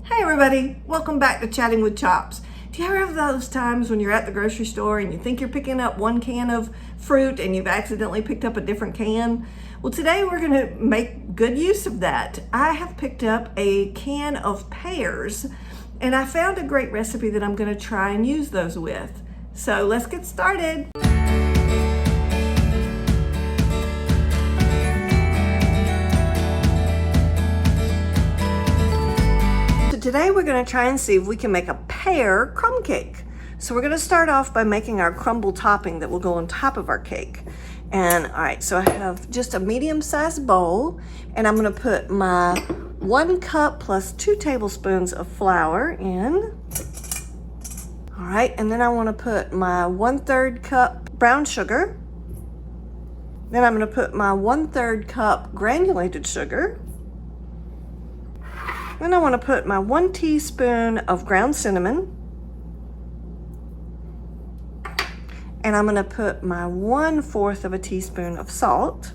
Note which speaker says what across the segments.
Speaker 1: Hey everybody, welcome back to Chatting with Chops. Do you ever have those times when you're at the grocery store and you think you're picking up one can of fruit and you've accidentally picked up a different can? Well, today we're going to make good use of that. I have picked up a can of pears and I found a great recipe that I'm going to try and use those with. So let's get started. Today we're going to try and see if we can make a pear crumb cake. So we're going to start off by making our crumble topping that will go on top of our cake. And all right, so I have just a medium-sized bowl and I'm going to put my 1 cup plus 2 tablespoons of flour in. All right, and then I want to put my 1/3 cup brown sugar. Then I'm going to put my 1/3 cup granulated sugar. Then I want to put my 1 teaspoon of ground cinnamon. And I'm going to put my 1/4 of a teaspoon of salt.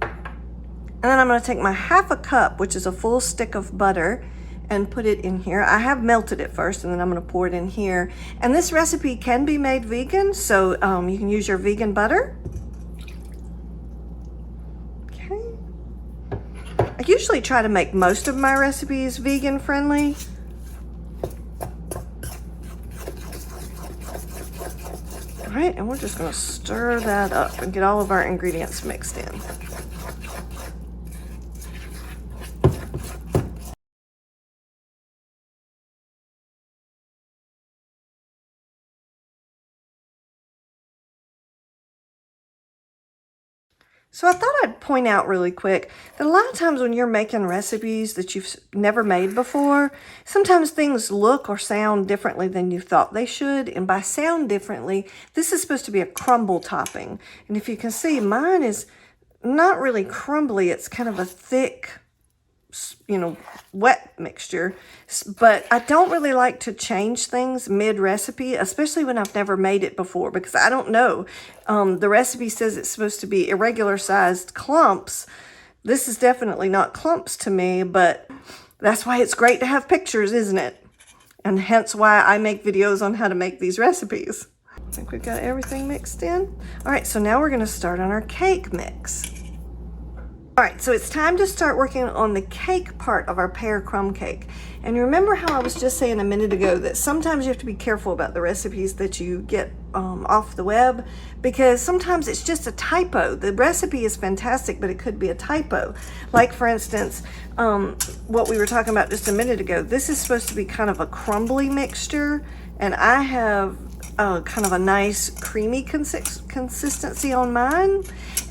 Speaker 1: And then I'm going to take my 1/2 cup, which is a full stick of butter, and put it in here. I have melted it first, and then I'm going to pour it in here. And this recipe can be made vegan, so you can use your vegan butter. I usually try to make most of my recipes vegan friendly. All right, and we're just going to stir that up and get all of our ingredients mixed in. So I thought I'd point out really quick that a lot of times when you're making recipes that you've never made before, sometimes things look or sound differently than you thought they should. And by sound differently, this is supposed to be a crumble topping. And if you can see, mine is not really crumbly. It's kind of a thick, wet mixture. But I don't really like to change things mid-recipe, especially when I've never made it before, because I don't know. The recipe says it's supposed to be irregular sized clumps. This is definitely not clumps to me, but that's why it's great to have pictures, isn't it? And hence why I make videos on how to make these recipes. I think we've got everything mixed in. All right, so now we're going to start on our cake mix. All right, so it's time to start working on the cake part of our pear crumb cake. And you remember how I was just saying a minute ago that sometimes you have to be careful about the recipes that you get off the web, because sometimes it's just a typo. The recipe is fantastic, but it could be a typo. Like, for instance, what we were talking about just a minute ago. This is supposed to be kind of a crumbly mixture, and I have kind of a nice creamy consistency on mine.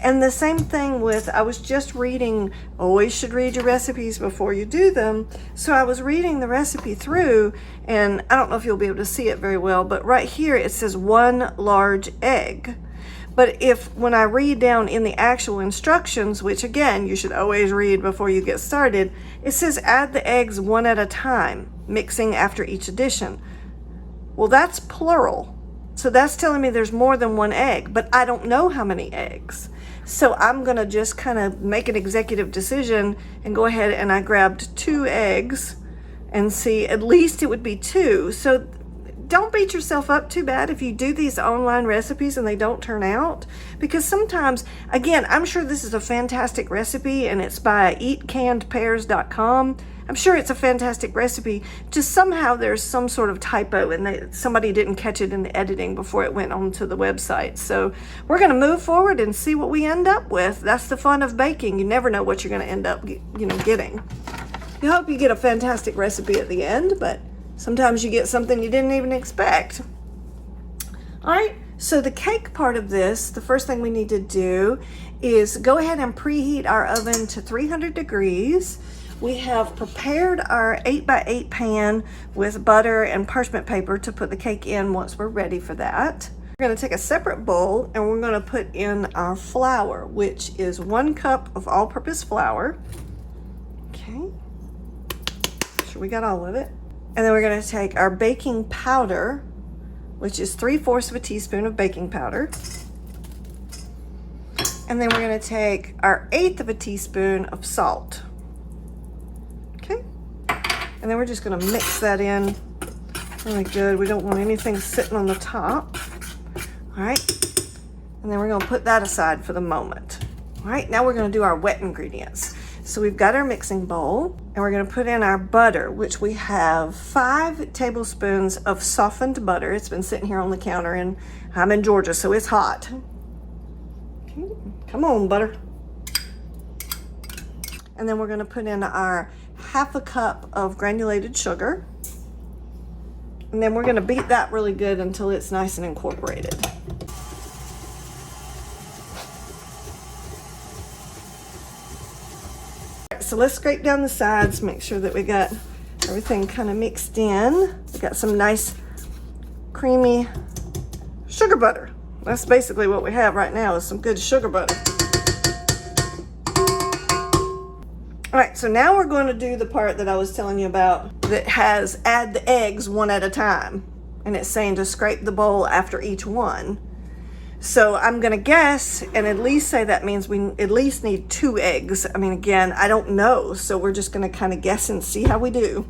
Speaker 1: And the same thing with, I was just reading, always should read your recipes before you do them. So I was reading the recipe through, and I don't know if you'll be able to see it very well, but right here it says 1 large egg. But when I read down in the actual instructions, which again, you should always read before you get started, it says add the eggs 1 at a time, mixing after each addition. Well, that's plural. So that's telling me there's more than 1 egg, but I don't know how many eggs. So I'm going to just kind of make an executive decision and go ahead, and I grabbed 2 eggs and see, at least it would be 2. So don't beat yourself up too bad if you do these online recipes and they don't turn out, because sometimes, again, I'm sure this is a fantastic recipe and it's by eatcannedpears.com. I'm sure it's a fantastic recipe, just somehow there's some sort of typo and somebody didn't catch it in the editing before it went onto the website. So we're going to move forward and see what we end up with. That's the fun of baking. You never know what you're going to end up getting. I hope you get a fantastic recipe at the end, but sometimes you get something you didn't even expect. All right, so the cake part of this, the first thing we need to do is go ahead and preheat our oven to 300 degrees. We have prepared our 8x8 pan with butter and parchment paper to put the cake in once we're ready for that. We're going to take a separate bowl and we're going to put in our flour, which is 1 cup of all-purpose flour. Okay, make sure we got all of it. And then we're going to take our baking powder, which is 3/4 of a teaspoon of baking powder. And then we're going to take our 1/8 of a teaspoon of salt. Okay. And then we're just gonna mix that in really good. We don't want anything sitting on the top. All right, and then we're gonna put that aside for the moment. All right, now we're gonna do our wet ingredients. So we've got our mixing bowl, and we're gonna put in our butter, which we have 5 tablespoons of softened butter. It's been sitting here on the counter, and I'm in Georgia, so it's hot. Okay, come on, butter. And then we're gonna put in our 1/2 cup of granulated sugar. And then we're gonna beat that really good until it's nice and incorporated. So let's scrape down the sides, make sure that we got everything kind of mixed in. We got some nice creamy sugar butter. That's basically what we have right now, is some good sugar butter. All right, so now we're going to do the part that I was telling you about that has add the eggs one at a time. And it's saying to scrape the bowl after each one. So I'm gonna guess and at least say that means we at least need 2 eggs. I mean, again, I don't know. So we're just gonna kind of guess and see how we do.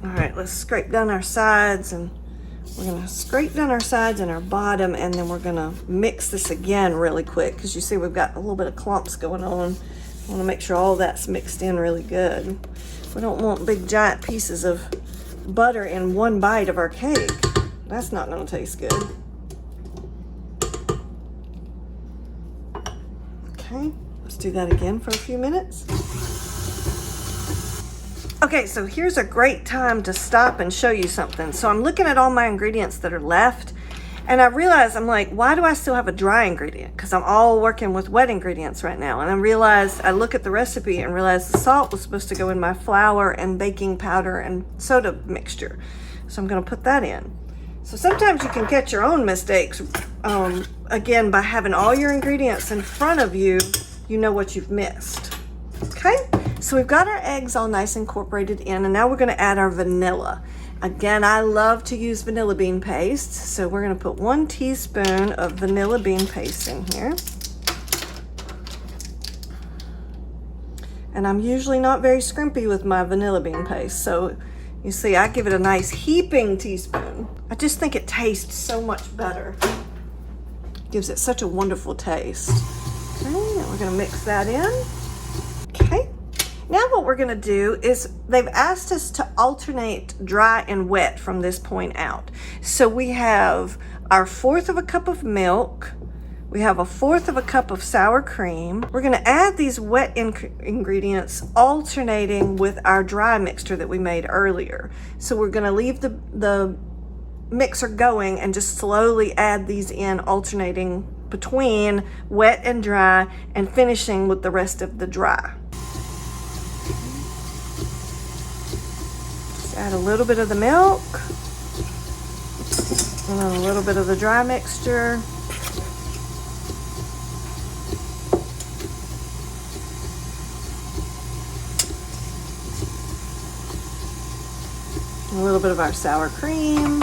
Speaker 1: All right, let's scrape down our sides, and we're gonna scrape down our sides and our bottom, and then we're gonna mix this again really quick, because you see we've got a little bit of clumps going on. I wanna make sure all that's mixed in really good. We don't want big giant pieces of butter in one bite of our cake. That's not gonna taste good. Okay, let's do that again for a few minutes. Okay, so here's a great time to stop and show you something. So I'm looking at all my ingredients that are left, and I realize, I'm like, why do I still have a dry ingredient? Because I'm all working with wet ingredients right now. And I realized, I look at the recipe and realize the salt was supposed to go in my flour and baking powder and soda mixture. So I'm gonna put that in. So sometimes you can catch your own mistakes, again, by having all your ingredients in front of you, you know what you've missed. Okay, so we've got our eggs all nice incorporated in, and now we're gonna add our vanilla. Again, I love to use vanilla bean paste, so we're gonna put 1 teaspoon of vanilla bean paste in here. And I'm usually not very scrimpy with my vanilla bean paste, so you see I give it a nice heaping teaspoon. I just think it tastes so much better. Gives it such a wonderful taste. Okay, now we're gonna mix that in. Okay, now what we're gonna do is, they've asked us to alternate dry and wet from this point out. So we have our 1/4 cup of milk, we have 1/4 cup of sour cream. We're gonna add these wet ingredients alternating with our dry mixture that we made earlier. So we're gonna leave the mixer going and just slowly add these in, alternating between wet and dry, and finishing with the rest of the dry. Add a little bit of the milk, and then a little bit of the dry mixture. A little bit of our sour cream.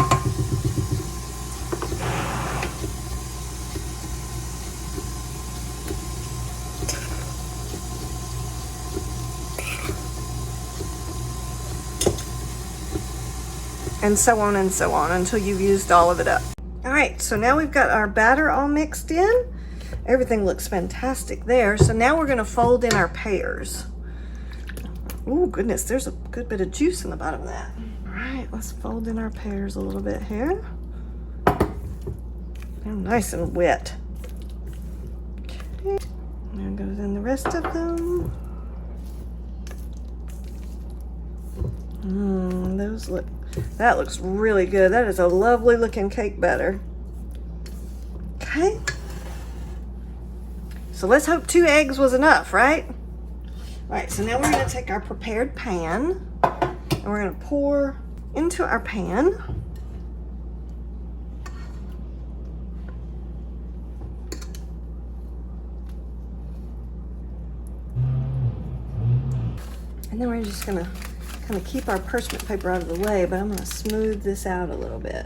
Speaker 1: And so on until you've used all of it up. All right, so now we've got our batter all mixed in. Everything looks fantastic there. So now we're gonna fold in our pears. Oh goodness, there's a good bit of juice in the bottom of that. All right, let's fold in our pears a little bit here. They're nice and wet. Okay, there goes in the rest of them. That looks really good. That is a lovely looking cake batter. Okay. So let's hope 2 eggs was enough, right? All right, so now we're gonna take our prepared pan, and we're gonna pour into our pan. And then we're just gonna kind of keep our parchment paper out of the way, but I'm gonna smooth this out a little bit.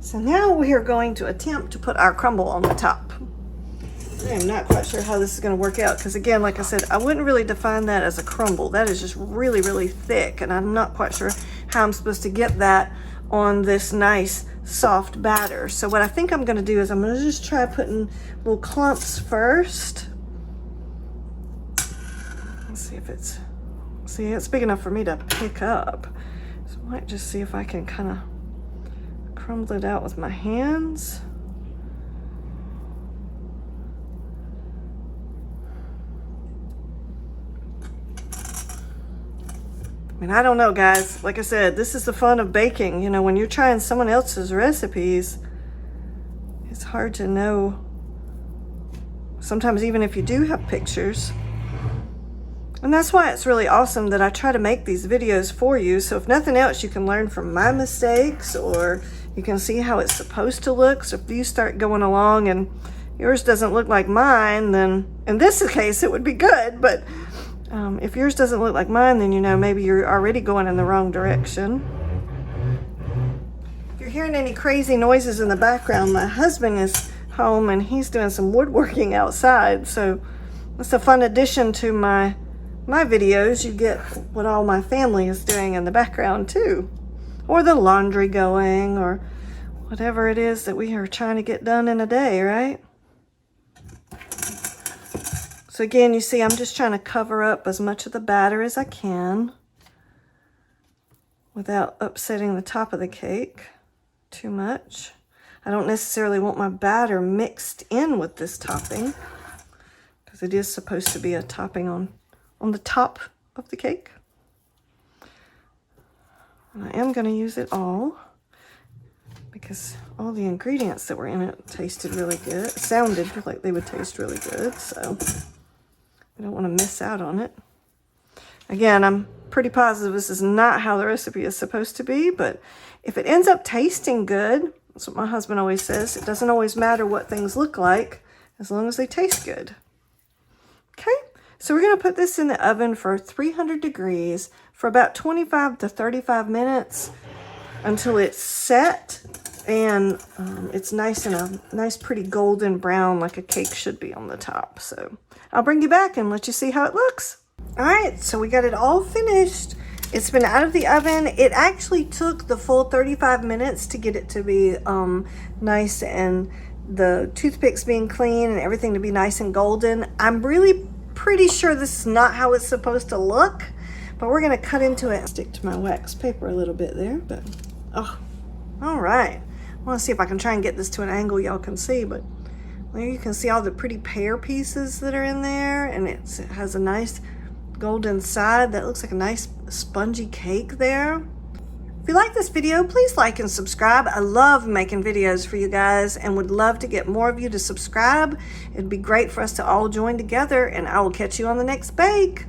Speaker 1: So now we are going to attempt to put our crumble on the top. I am not quite sure how this is going to work out because, again, like I said, I wouldn't really define that as a crumble. That is just really, really thick, and I'm not quite sure how I'm supposed to get that on this nice soft batter. So what I think I'm going to do is I'm going to just try putting little clumps first. Let's see if it's big enough for me to pick up. So I might just see if I can kind of crumble it out with my hands. I mean, I don't know, guys. Like I said, this is the fun of baking. You know, when you're trying someone else's recipes, it's hard to know. Sometimes even if you do have pictures. And that's why it's really awesome that I try to make these videos for you. So if nothing else, you can learn from my mistakes, or you can see how it's supposed to look. So if you start going along and yours doesn't look like mine, then in this case, it would be good. But if yours doesn't look like mine, then you know maybe you're already going in the wrong direction. If you're hearing any crazy noises in the background, my husband is home and he's doing some woodworking outside. So it's a fun addition to my videos. You get what all my family is doing in the background too, or the laundry going, or whatever it is that we are trying to get done in a day, right? So again, you see, I'm just trying to cover up as much of the batter as I can without upsetting the top of the cake too much. I don't necessarily want my batter mixed in with this topping because it is supposed to be a topping on the top of the cake. And I am going to use it all because all the ingredients that were in it tasted really good. It sounded like they would taste really good, so I don't want to miss out on it. Again, I'm pretty positive this is not how the recipe is supposed to be, but if it ends up tasting good, that's what my husband always says, it doesn't always matter what things look like as long as they taste good. Okay, so we're going to put this in the oven for 300 degrees for about 25 to 35 minutes until it's set and it's nice and a nice pretty golden brown like a cake should be on the top. So I'll bring you back and let you see how it looks. All right, so we got it all finished. It's been out of the oven. It actually took the full 35 minutes to get it to be nice and the toothpicks being clean and everything to be nice and golden. I'm really pretty sure this is not how it's supposed to look, but we're gonna cut into it and stick to my wax paper a little bit there, but oh, all right. I wanna see if I can try and get this to an angle y'all can see, but there you can see all the pretty pear pieces that are in there, and it has a nice golden side that looks like a nice spongy cake there. If you like this video, please like and subscribe. I love making videos for you guys and would love to get more of you to subscribe. It'd be great for us to all join together, and I will catch you on the next bake.